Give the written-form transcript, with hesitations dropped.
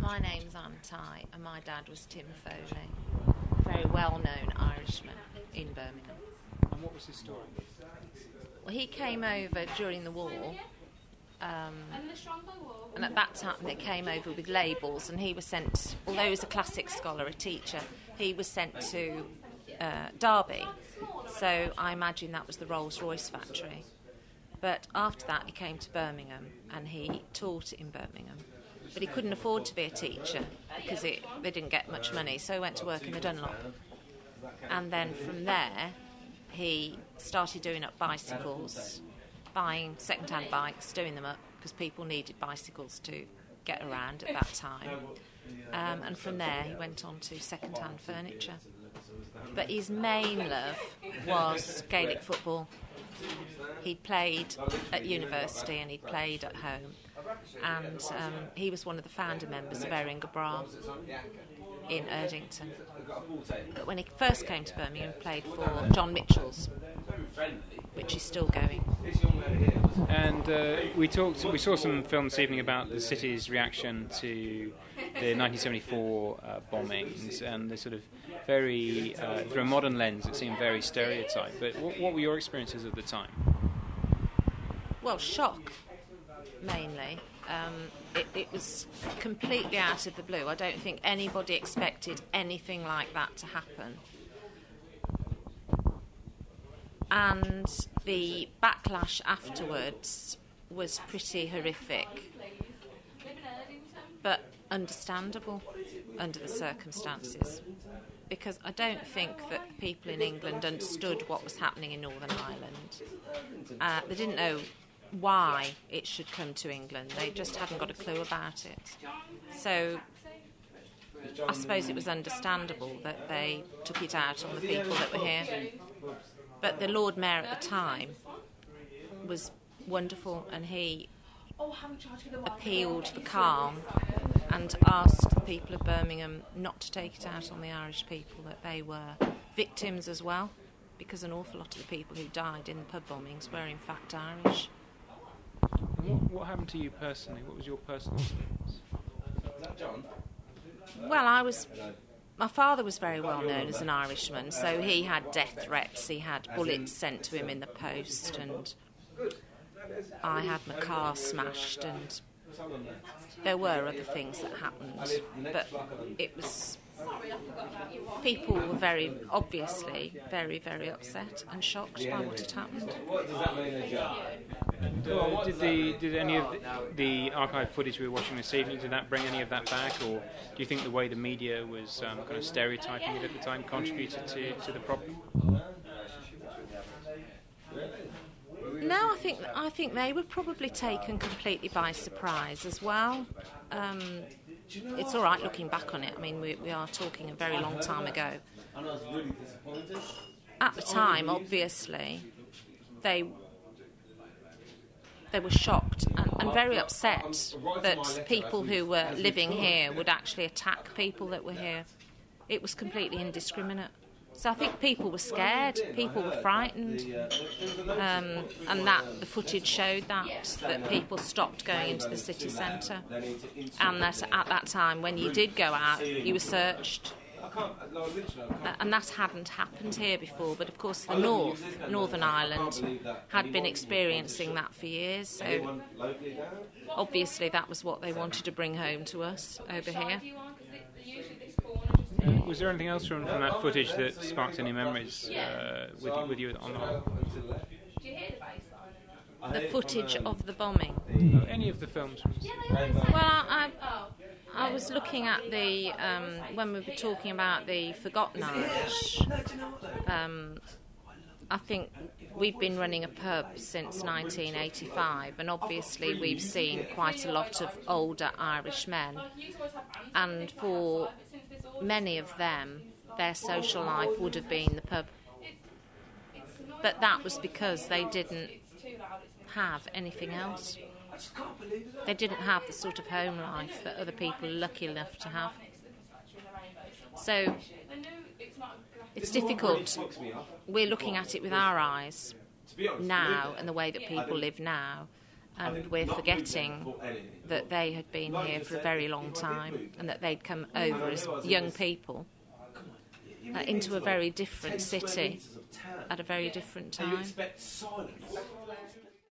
My name's Anne Tighe, and my dad was Tim Foley, a very well-known Irishman in Birmingham. And what was his story? Well, he came over during the war, and at that time they came over with labels, and he was sent, although he was a classics scholar, a teacher, he was sent to Derby. So I imagine that was the Rolls-Royce factory. But after that he came to Birmingham, and he taught in Birmingham. But he couldn't afford to be a teacher because they didn't get much money, so he went to work in the Dunlop. And then from there, he started doing up bicycles, buying second-hand bikes, doing them up, because people needed bicycles to get around at that time. And from there, he went on to second-hand furniture. But his main love was Gaelic football. He played at university and he played at home. And he was one of the founder members of Erin Bra in Erdington. But when he first came to Birmingham, he played for John Mitchell's, which is still going. And we saw some film this evening about the city's reaction to the 1974 bombings, and the sort of very, through a modern lens, it seemed very stereotyped. But what were your experiences at the time? Well, shock, mainly. It was completely out of the blue. I don't think anybody expected anything like that to happen. And the backlash afterwards was pretty horrific, but understandable under the circumstances, because I don't think that people in England understood what was happening in Northern Ireland. They didn't know why it should come to England. They just hadn't got a clue about it. So I suppose it was understandable that they took it out on the people that were here. But the Lord Mayor at the time was wonderful, and he appealed for calm and asked the people of Birmingham not to take it out on the Irish people, that they were victims as well, because an awful lot of the people who died in the pub bombings were in fact Irish. And what happened to you personally? What was your personal experience? Well, my father was very well known as an Irishman, so he had death threats, he had bullets sent to him in the post, and I had my car smashed, and there were other things that happened, but it was... People were very, obviously, very, very upset and shocked by what had happened. And, did any of the archive footage we were watching this evening, did that bring any of that back, or do you think the way the media was kind of stereotyping it at the time contributed to the problem? No, I think they were probably taken completely by surprise as well. It's all right looking back on it. I mean, we are talking a very long time ago. At the time, obviously, they were shocked and very upset that people who were living here would actually attack people that were here. It was completely indiscriminate. So I think people were scared, people were frightened, and that the footage showed that people stopped going into the city centre, and that at that time, when you did go out, you were searched. And that hadn't happened here before, but of course the Northern Ireland, had been experiencing that for years, so obviously that was what they wanted to bring home to us over here. Was there anything else from that footage that sparked any memories with you on the whole? The footage of the bombing? Any of the films? Well, I was looking at the when we were talking about the Forgotten Irish. I think we've been running a pub since 1985, and obviously we've seen quite a lot of older Irish men, and for many of them, their social life would have been the pub. But that was because they didn't have anything else. They didn't have the sort of home life that other people are lucky enough to have. So it's difficult. We're looking at it with our eyes now and the way that people live now, and we're forgetting that they had been here for a very long time and that they'd come over as young people into a very different city at a very different time.